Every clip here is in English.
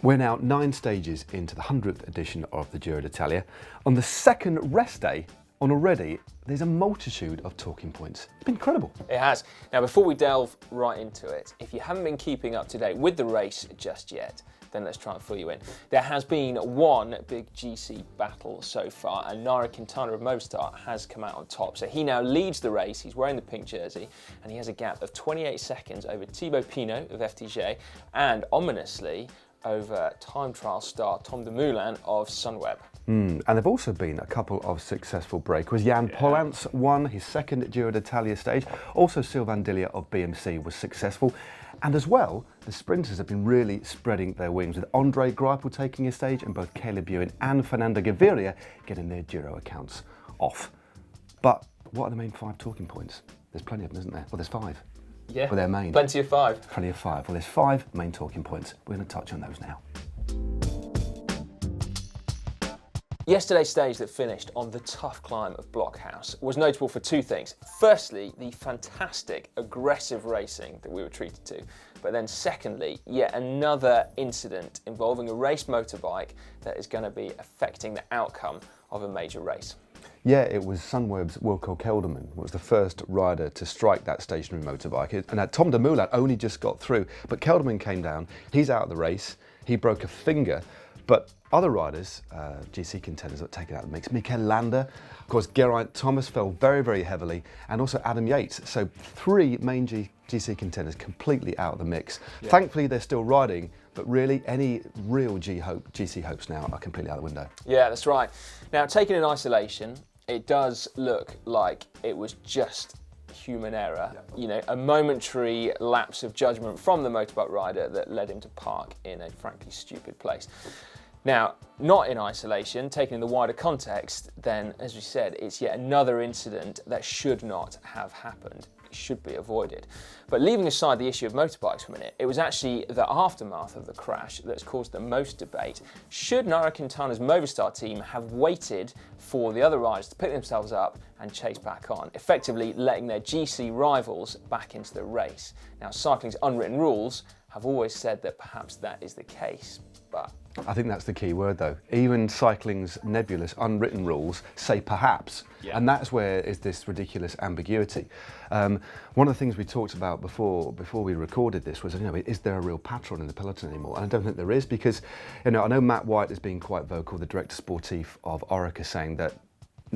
We're now 9 stages into the 100th edition of the Giro d'Italia. On the second rest day, and already there's a multitude of talking points. It's been incredible. It has. Now, before we delve right into it, if you haven't been keeping up to date with the race just yet, then let's try and fill you in. There has been one big GC battle so far, and Nairo Quintana of Movistar has come out on top. So he now leads the race. He's wearing the pink jersey, and he has a gap of 28 seconds over Thibaut Pinot of FDJ, and ominously over time trial star Tom Dumoulin of Sunweb. And there've also been a couple of successful breakers. Jan Polans won his second Giro d'Italia stage. Also Sylvain Dillier of BMC was successful. And as well, the sprinters have been really spreading their wings, with Andre Greipel taking a stage and both Caleb Ewan and Fernando Gaviria getting their Giro accounts off. But what are the main 5 talking points? There's plenty of them, isn't there? Well, there's 5. Yeah, well, they're main. Plenty of 5. Plenty of 5. Well, there's 5 main talking points. We're going to touch on those now. Yesterday's stage that finished on the tough climb of Blockhouse was notable for 2 things. Firstly, the fantastic, aggressive racing that we were treated to. But then secondly, yet another incident involving a race motorbike that is going to be affecting the outcome of a major race. Yeah, it was Sunweb's Wilco Kelderman was the first rider to strike that stationary motorbike. And Tom Dumoulin only just got through, but Kelderman came down. He's out of the race. He broke a finger. But other riders, GC contenders that take it out of the mix. Mikel Landa, of course, Geraint Thomas fell very, very heavily, and also Adam Yates. So 3 main GC contenders completely out of the mix. Yeah. Thankfully, they're still riding, but really, any real GC hopes now are completely out the window. Yeah, that's right. Now, taken in isolation, it does look like it was just human error, you know, a momentary lapse of judgment from the motorbike rider that led him to park in a frankly stupid place. Now, not in isolation, taking in the wider context, then, as we said, it's yet another incident that should not have happened. It should be avoided. But leaving aside the issue of motorbikes for a minute, it was actually the aftermath of the crash that's caused the most debate. Should Nairo Quintana's Movistar team have waited for the other riders to pick themselves up and chase back on, effectively letting their GC rivals back into the race? Now, cycling's unwritten rules have always said that perhaps that is the case, but I think that's the key word, though. Even cycling's nebulous, unwritten rules say perhaps, and that's where is this ridiculous ambiguity. One of the things we talked about before we recorded this was, you know, is there a real Patron in the Peloton anymore? And I don't think there is, because, you know, I know Matt White has been quite vocal, the director sportif of Orica, saying that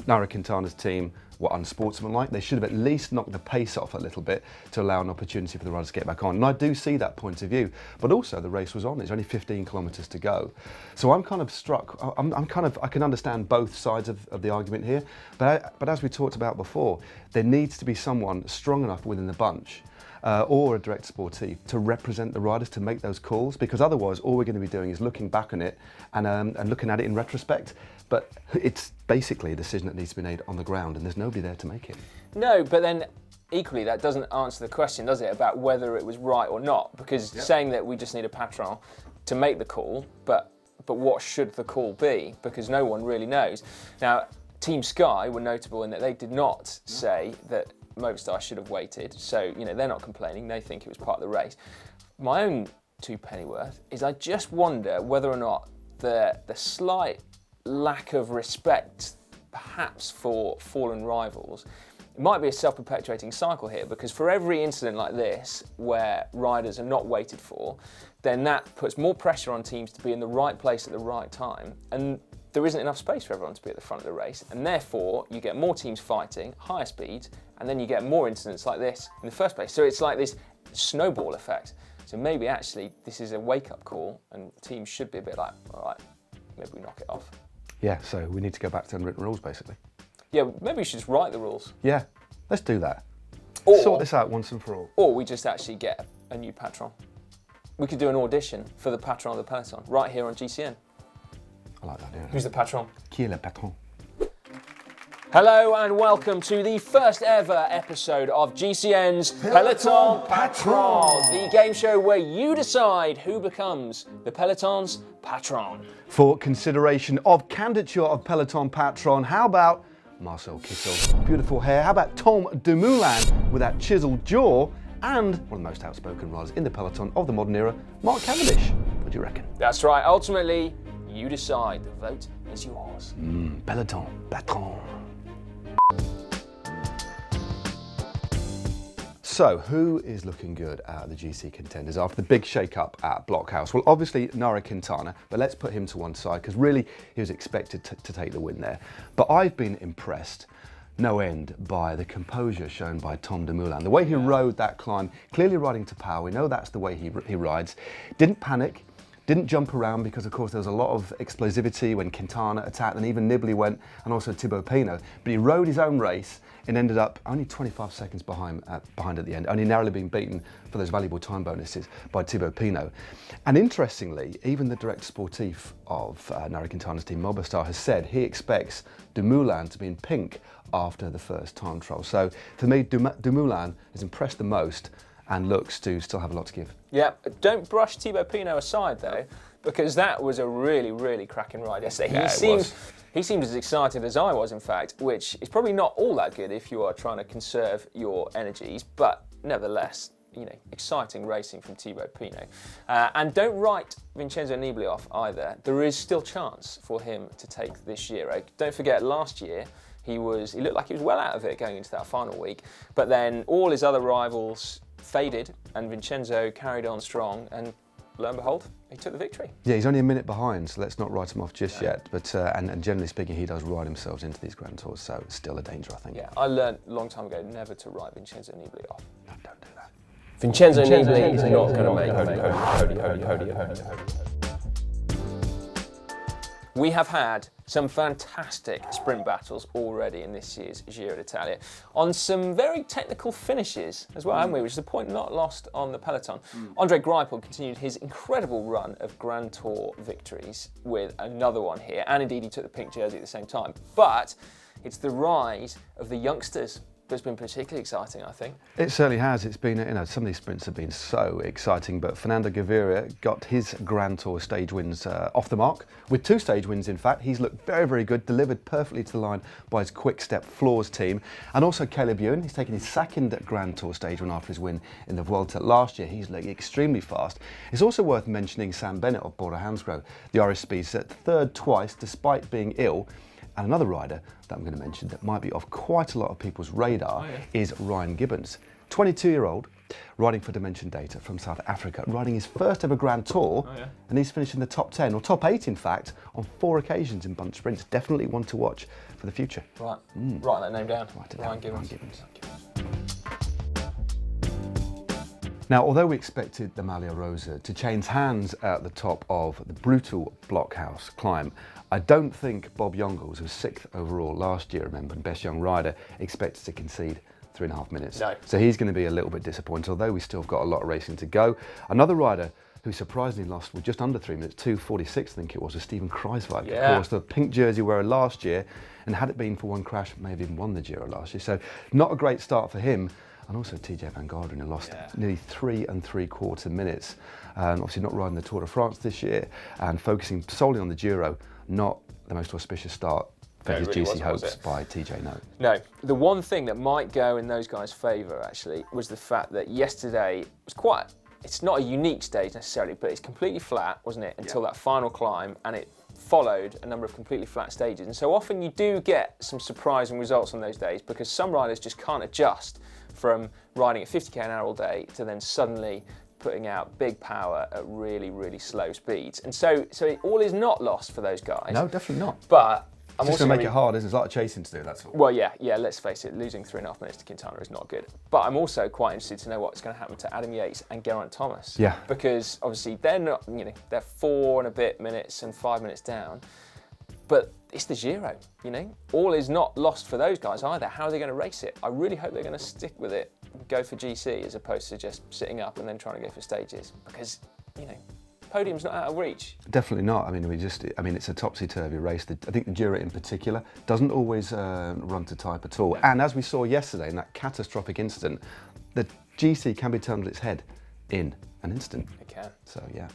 Nairo Quintana's team were unsportsmanlike. They should have at least knocked the pace off a little bit to allow an opportunity for the riders to get back on. And I do see that point of view. But also the race was on. There's only 15 kilometres to go. So I'm kind of struck. I can understand both sides of the argument here. But as we talked about before, there needs to be someone strong enough within the bunch or a direct sportif to represent the riders, to make those calls, because otherwise all we're going to be doing is looking back on it and looking at it in retrospect. But it's basically a decision that needs to be made on the ground, and there's nobody there to make it. No, but then equally that doesn't answer the question, does it, about whether it was right or not? Because saying that we just need a Patron to make the call, but what should the call be? Because no one really knows. Now, Team Sky were notable in that they did not say that Movistar should have waited, so, you know, they're not complaining. They think it was part of the race. My own 2 pennyworth is I just wonder whether or not the slight lack of respect, perhaps, for fallen rivals, it might be a self-perpetuating cycle here, because for every incident like this where riders are not waited for, then that puts more pressure on teams to be in the right place at the right time, and there isn't enough space for everyone to be at the front of the race, and therefore you get more teams fighting, higher speeds, and then you get more incidents like this in the first place. So it's like this snowball effect. So maybe actually this is a wake-up call, and teams should be a bit like, all right, maybe we knock it off. Yeah, so we need to go back to unwritten rules, basically. Yeah, maybe we should just write the rules. Yeah, let's do that. Or sort this out once and for all. Or we just actually get a new Patron. We could do an audition for the Patron of the Peloton right here on GCN. I like that idea. Who's the Patron? Qui est le patron? Hello and welcome to the first ever episode of GCN's Peloton Patron, the game show where you decide who becomes the Peloton's Patron. For consideration of candidature of Peloton Patron, how about Marcel Kittel, beautiful hair? How about Tom Dumoulin with that chiseled jaw? And one of the most outspoken riders in the peloton of the modern era, Mark Cavendish. What do you reckon? That's right. Ultimately, you decide. The vote is yours. Peloton, Patron. So, who is looking good out of the GC contenders after the big shake-up at Blockhouse? Well, obviously, Nairo Quintana, but let's put him to one side because really he was expected to take the win there. But I've been impressed, no end, by the composure shown by Tom Dumoulin. The way he rode that climb, clearly riding to power. We know that's the way he rides. Didn't panic. Didn't jump around because, of course, there was a lot of explosivity when Quintana attacked and even Nibali went and also Thibaut Pinot. But he rode his own race and ended up only 25 seconds behind at the end, only narrowly being beaten for those valuable time bonuses by Thibaut Pinot. And interestingly, even the director sportif of Nairo Quintana's team, Mobistar, has said he expects Dumoulin to be in pink after the first time trial. So for me, Dumoulin has impressed the most and looks to still have a lot to give. Yeah, don't brush Thibaut Pinot aside though, because that was a really, really cracking ride yesterday. Yeah, he seemed as excited as I was, in fact, which is probably not all that good if you are trying to conserve your energies, but nevertheless, you know, exciting racing from Thibaut Pinot. And don't write Vincenzo Nibali off either. There is still chance for him to take this Giro. Don't forget, last year, he looked like he was well out of it going into that final week, but then all his other rivals faded and Vincenzo carried on strong, and lo and behold, he took the victory. Yeah, he's only a minute behind, so let's not write him off just yet. But and generally speaking, he does ride himself into these Grand Tours, so it's still a danger, I think. Yeah, I learned a long time ago never to write Vincenzo Nibali off. No, don't do that. Vincenzo Nibali is not going to make We have had some fantastic sprint battles already in this year's Giro d'Italia, on some very technical finishes as well, haven't we? Which is a point not lost on the Peloton. Andre Greipel continued his incredible run of Grand Tour victories with another one here, and indeed he took the pink jersey at the same time. But it's the rise of the youngsters that's been particularly exciting, I think. It certainly has. It's been, you know, some of these sprints have been so exciting, but Fernando Gaviria got his Grand Tour stage wins off the mark, with 2 stage wins in fact. He's looked very, very good, delivered perfectly to the line by his Quick Step Floors team. And also Caleb Ewan, he's taken his 2nd Grand Tour stage win after his win in the Vuelta last year. He's looking extremely fast. It's also worth mentioning Sam Bennett of Bora Hansgrohe, the Irish speedster, 3rd twice despite being ill. And another rider that I'm going to mention that might be off quite a lot of people's radar is Ryan Gibbons, 22-year-old, riding for Dimension Data from South Africa, riding his first ever Grand Tour, and he's finished in the top 10, or top 8 in fact, on 4 occasions in bunch sprints. Definitely one to watch for the future. Right, write that name down. Ryan Gibbons. Now, although we expected the Maglia Rosa to change hands at the top of the brutal Blockhouse climb, I don't think Bob Jongels, who was 6th overall last year, remember, and best young rider, expected to concede 3.5 minutes. No. So he's going to be a little bit disappointed, although we still got a lot of racing to go. Another rider who surprisingly lost with just under 3 minutes, 2:46 I think it was Stephen Kruijswijk, of course, the pink jersey wearer last year, and had it been for one crash, may have even won the Giro last year. So not a great start for him. And also TJ Van Garderen, who lost nearly 3 3/4 minutes. Obviously not riding the Tour de France this year and focusing solely on the Giro. Not the most auspicious start for his really GC wasn't, was hopes it? by TJ, no. No, the one thing that might go in those guys' favour actually was the fact that yesterday was it's not a unique stage necessarily, but it's completely flat, wasn't it, until that final climb, and it followed a number of completely flat stages. And so often you do get some surprising results on those days because some riders just can't adjust from riding at 50k an hour all day to then suddenly putting out big power at really, really slow speeds. And so it all is not lost for those guys. No, definitely not. But It's just going to make it hard, isn't it? It's a lot of chasing to do, that's all. Well, yeah, let's face it, losing 3.5 minutes to Quintana is not good. But I'm also quite interested to know what's going to happen to Adam Yates and Geraint Thomas. Yeah. Because obviously they're not, they're 4 and a bit minutes and 5 minutes down. But it's the Giro, All is not lost for those guys either. How are they going to race it? I really hope they're going to stick with it, go for GC as opposed to just sitting up and then trying to go for stages. Because, podium's not out of reach. Definitely not. I mean, it's a topsy-turvy race. I think the Giro in particular doesn't always run to type at all. And as we saw yesterday in that catastrophic incident, the GC can be turned on its head in an instant. It can. So, yeah.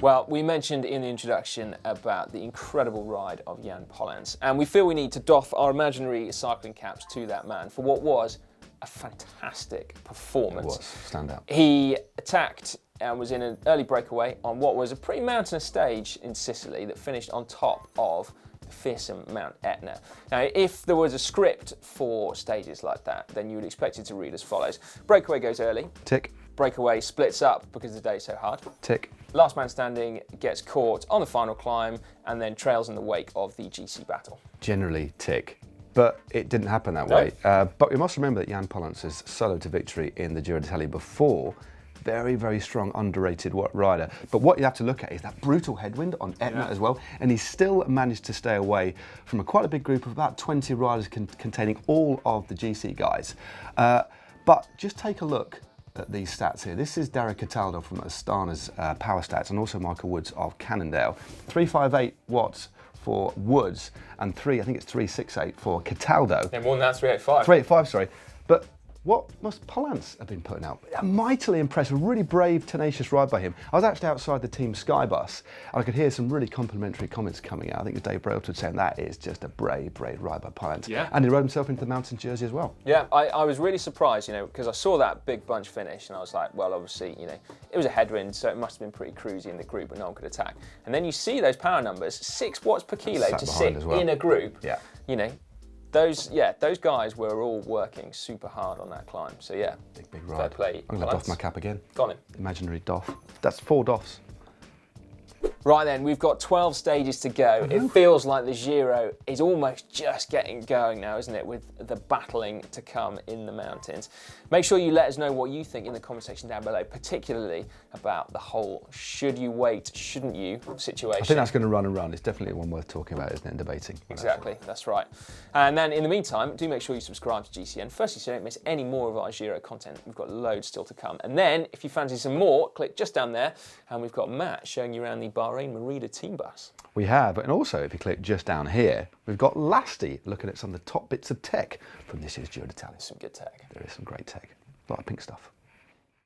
Well, we mentioned in the introduction about the incredible ride of Jan Pollens, and we feel we need to doff our imaginary cycling caps to that man for what was a fantastic performance. It was, stand out. He attacked and was in an early breakaway on what was a pretty mountainous stage in Sicily that finished on top of the fearsome Mount Etna. Now, if there was a script for stages like that, then you would expect it to read as follows. Breakaway goes early. Tick. Breakaway splits up because the day's so hard. Tick. Last man standing gets caught on the final climb and then trails in the wake of the GC battle. Generally tick. But it didn't happen that way. But we must remember that Jan Pollance's solo to victory in the Giro d'Italia before, very, very strong, underrated rider. But what you have to look at is that brutal headwind on Etna as well, and he still managed to stay away from quite a big group of about 20 riders containing all of the GC guys. But just take a look at these stats here. This is Dario Cataldo from Astana's Power Stats, and also Michael Woods of Cannondale. 358 watts for Woods, and I think it's 368 for Cataldo. Yeah, more than that, 385. 385, sorry. But what must Pollance have been putting out? Mightily impressive, really brave, tenacious ride by him. I was actually outside the team Sky Bus, and I could hear some really complimentary comments coming out. I think it was Dave Brailsford saying that is just a brave, brave ride by Pollance. Yeah. And he rode himself into the mountain jersey as well. Yeah, I was really surprised, because I saw that big bunch finish, and I was like, well, obviously, it was a headwind, so it must have been pretty cruisy in the group, but no one could attack. And then you see those power numbers, 6 watts per kilo to sit in a group. Yeah. Those guys were all working super hard on that climb. So yeah, Big ride. fair play. I'm going to doff my cap again. Got him. Imaginary doff. That's 4 doffs. Right then, we've got 12 stages to go. It feels like the Giro is almost just getting going now, isn't it, with the battling to come in the mountains. Make sure you let us know what you think in the comment section down below, particularly about the whole should you wait, shouldn't you situation. I think that's going to run and run. It's definitely one worth talking about, isn't it, and debating. Exactly, that's right. And then in the meantime, do make sure you subscribe to GCN. Firstly, so you don't miss any more of our Giro content. We've got loads still to come. And then, if you fancy some more, click just down there, and we've got Matt showing you around the Bahrain Merida team bus. We have, and also if you click just down here, we've got Lasty looking at some of the top bits of tech from this year's Giro d'Italia. Some good tech. There is some great tech. A lot of pink stuff.